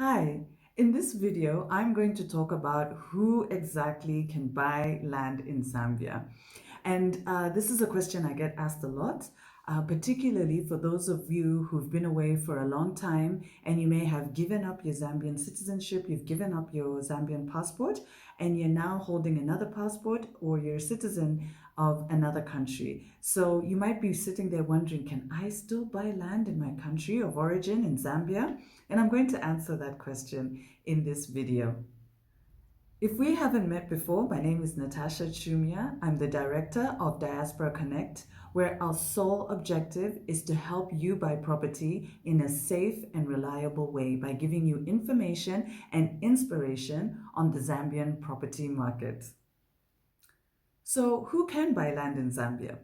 Hi, in this video, I'm going to talk about who exactly can buy land in Zambia. And this is a question I get asked a lot, particularly for those of you who've been away for a long time and you may have given up your Zambian citizenship, you've given up your Zambian passport, and you're now holding another passport or you're a citizen of another country. So you might be sitting there wondering, can I still buy land in my country of origin in Zambia? And I'm going to answer that question in this video. If we haven't met before, my name is Natasha Chumia. I'm the director of Diaspora Connect, where our sole objective is to help you buy property in a safe and reliable way by giving you information and inspiration on the Zambian property market. So, who can buy land in Zambia?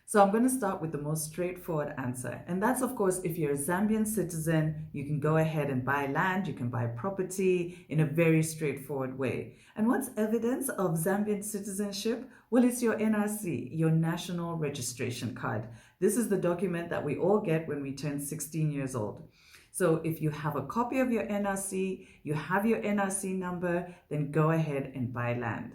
So I'm going to start with the most straightforward answer. And that's, of course, if you're a Zambian citizen, you can go ahead and buy land, you can buy property in a very straightforward way. And what's evidence of Zambian citizenship? Well, it's your NRC, your National Registration Card. This is the document that we all get when we turn 16 years old. So if you have a copy of your NRC, you have your NRC number, then go ahead and buy land.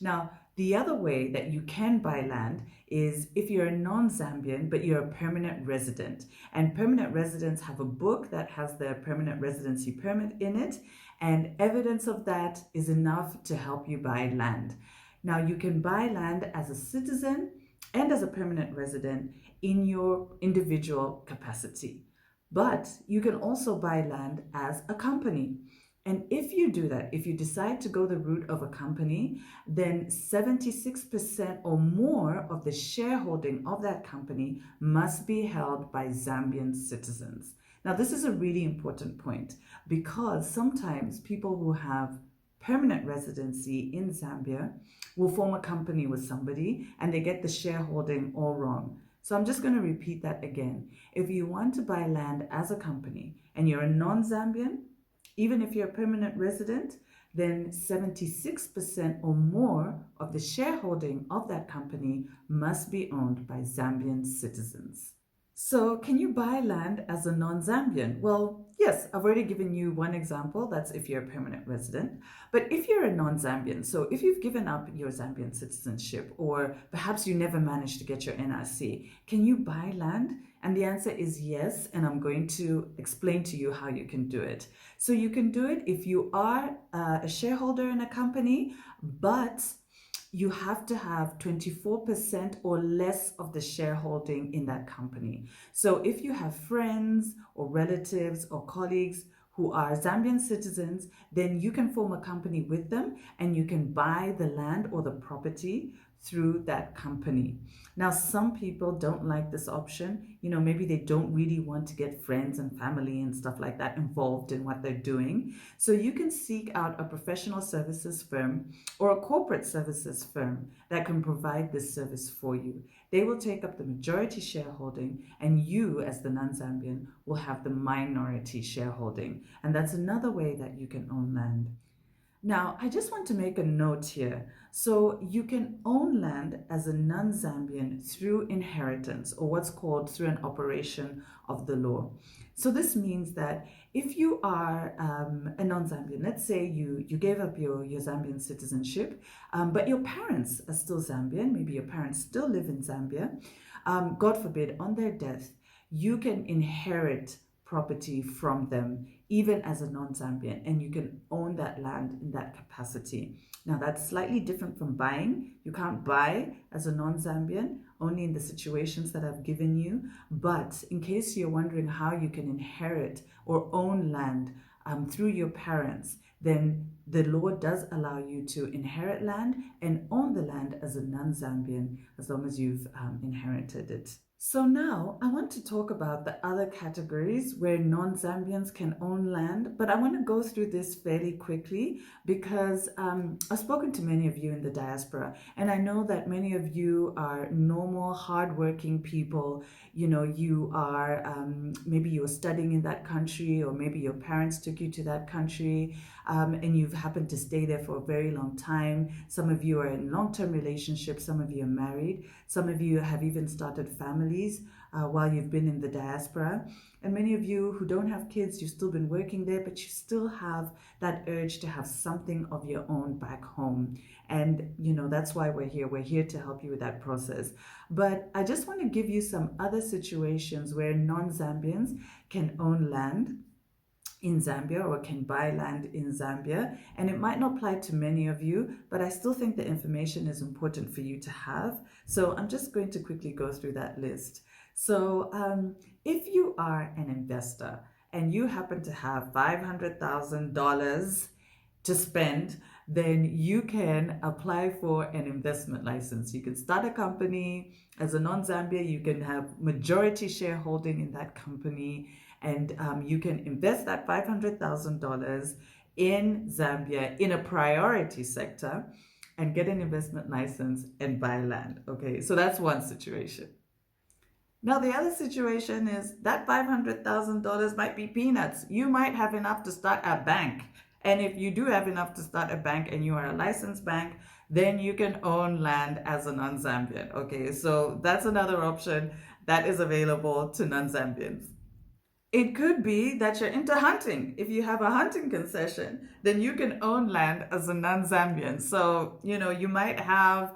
Now, the other way that you can buy land is if you're a non-Zambian, but you're a permanent resident. And permanent residents have a book that has their permanent residency permit in it, and evidence of that is enough to help you buy land. Now, you can buy land as a citizen and as a permanent resident in your individual capacity. But you can also buy land as a company. And if you do that, if you decide to go the route of a company, then 76% or more of the shareholding of that company must be held by Zambian citizens. Now, this is a really important point because sometimes people who have permanent residency in Zambia will form a company with somebody and they get the shareholding all wrong. So I'm just going to repeat that again. If you want to buy land as a company and you're a non-Zambian, even if you're a permanent resident, then 76% or more of the shareholding of that company must be owned by Zambian citizens. So, can you buy land as a non-Zambian? Well, yes, I've already given you one example. That's if you're a permanent resident. But if you're a non-Zambian, so if you've given up your Zambian citizenship, or perhaps you never managed to get your NRC, can you buy land? And the answer is yes, and I'm going to explain to you how you can do it. So you can do it if you are a shareholder in a company, but you have to have 24% or less of the shareholding in that company. So if you have friends or relatives or colleagues who are Zambian citizens, then you can form a company with them and you can buy the land or the property through that company. Now, some people don't like this option. Maybe they don't really want to get friends and family and stuff like that involved in what they're doing. So you can seek out a professional services firm or a corporate services firm that can provide this service for you. They will take up the majority shareholding, and you, as the non-Zambian, will have the minority shareholding. And that's another way that you can own land. Now, I just want to make a note here. So you can own land as a non-Zambian through inheritance, or what's called through an operation of the law. So this means that if you are a non-Zambian, let's say you gave up your Zambian citizenship, but your parents are still Zambian, maybe your parents still live in Zambia, God forbid, on their death, you can inherit property from them, even as a non-Zambian, and you can own that land in that capacity. Now, that's slightly different from buying. You can't buy as a non-Zambian, only in the situations that I've given you. But in case you're wondering how you can inherit or own land through your parents, then the law does allow you to inherit land and own the land as a non-Zambian as long as you've inherited it. So now I want to talk about the other categories where non-Zambians can own land, but I want to go through this fairly quickly because I've spoken to many of you in the diaspora, and I know that many of you are normal, hardworking people. You are, maybe you were studying in that country, or maybe your parents took you to that country, and you've happened to stay there for a very long time. Some of you are in long-term relationships, some of you are married, some of you have even started families while you've been in the diaspora. And many of you who don't have kids, you've still been working there, but you still have that urge to have something of your own back home. And, that's why we're here. We're here to help you with that process. But I just want to give you some other situations where non-Zambians can own land in Zambia or can buy land in Zambia. And it might not apply to many of you, but I still think the information is important for you to have. So I'm just going to quickly go through that list. So if you are an investor and you happen to have $500,000 to spend, then you can apply for an investment license. You can start a company as a non-Zambia. You can have majority shareholding in that company, and you can invest that $500,000 in Zambia in a priority sector and get an investment license and buy land. Okay, so that's one situation. Now, the other situation is that $500,000 might be peanuts. You might have enough to start a bank. And if you do have enough to start a bank and you are a licensed bank, then you can own land as a non-Zambian. Okay, so that's another option that is available to non-Zambians. It could be that you're into hunting. If you have a hunting concession, then you can own land as a non-Zambian. So, you might have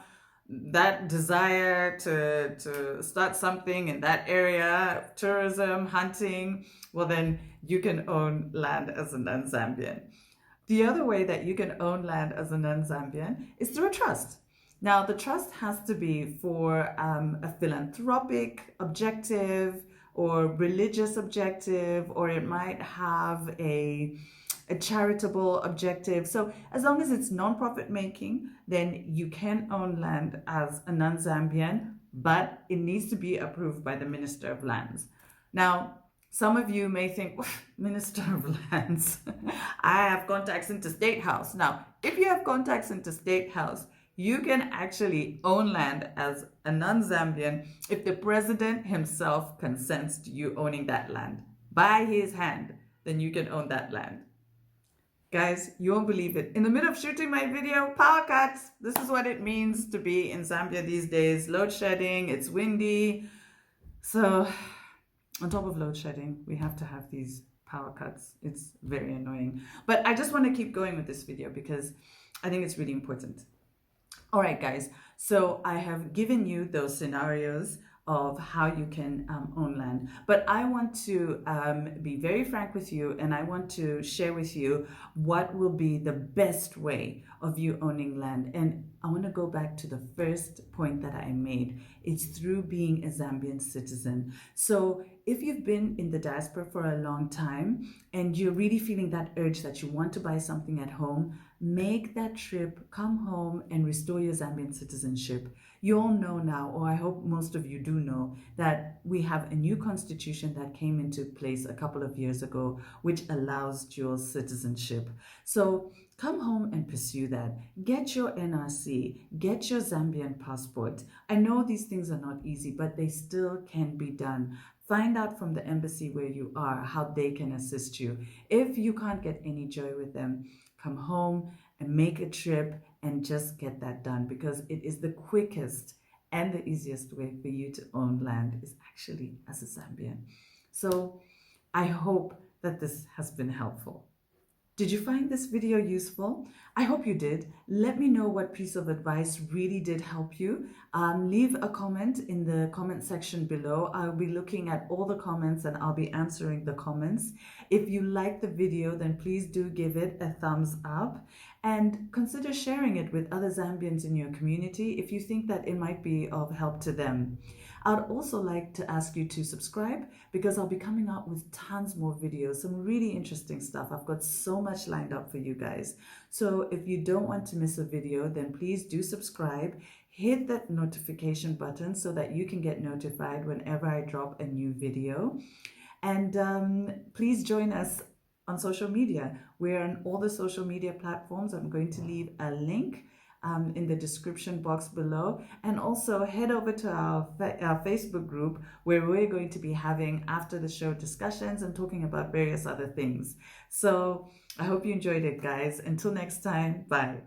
that desire to start something in that area, tourism, hunting, well, then you can own land as a non-Zambian. The other way that you can own land as a non-Zambian is through a trust. Now, the trust has to be for a philanthropic objective or religious objective, or it might have a charitable objective. So as long as it's non-profit making, then you can own land as a non-Zambian, but it needs to be approved by the Minister of Lands. Now, some of you may think, Minister of Lands, I have contacts into State House. Now, if you have contacts into State House, you can actually own land as a non-Zambian if the president himself consents to you owning that land by his hand. Then you can own that land. Guys, you won't believe it. In the middle of shooting my video, power cuts. This is what it means to be in Zambia these days. Load shedding, it's windy. So on top of load shedding, we have to have these power cuts. It's very annoying. But I just want to keep going with this video because I think it's really important. All right, guys. So I have given you those scenarios of how you can own land. But I want to be very frank with you, and I want to share with you what will be the best way of you owning land. And I want to go back to the first point that I made. It's through being a Zambian citizen. So if you've been in the diaspora for a long time and you're really feeling that urge that you want to buy something at home, make that trip, come home and restore your Zambian citizenship. You all know now, or I hope most of you do know, that we have a new constitution that came into place a couple of years ago, which allows dual citizenship. So come home and pursue that. Get your NRC, get your Zambian passport. I know these things are not easy, but they still can be done. Find out from the embassy where you are how they can assist you. If you can't get any joy with them, come home and make a trip and just get that done, because it is the quickest and the easiest way for you to own land is actually as a Zambian. So I hope that this has been helpful. Did you find this video useful? I hope you did. Let me know what piece of advice really did help you. Leave a comment in the comment section below. I'll be looking at all the comments and I'll be answering the comments. If you like the video, then please do give it a thumbs up and consider sharing it with other Zambians in your community if you think that it might be of help to them. I'd also like to ask you to subscribe, because I'll be coming out with tons more videos, some really interesting stuff. I've got so much lined up for you guys. So if you don't want to miss a video, then please do subscribe. Hit that notification button so that you can get notified whenever I drop a new video. And please join us on social media. We're on all the social media platforms. I'm going to leave a link in the description box below, and also head over to our Facebook group, where we're going to be having after the show discussions and talking about various other things. So I hope you enjoyed it, guys. Until next time, bye.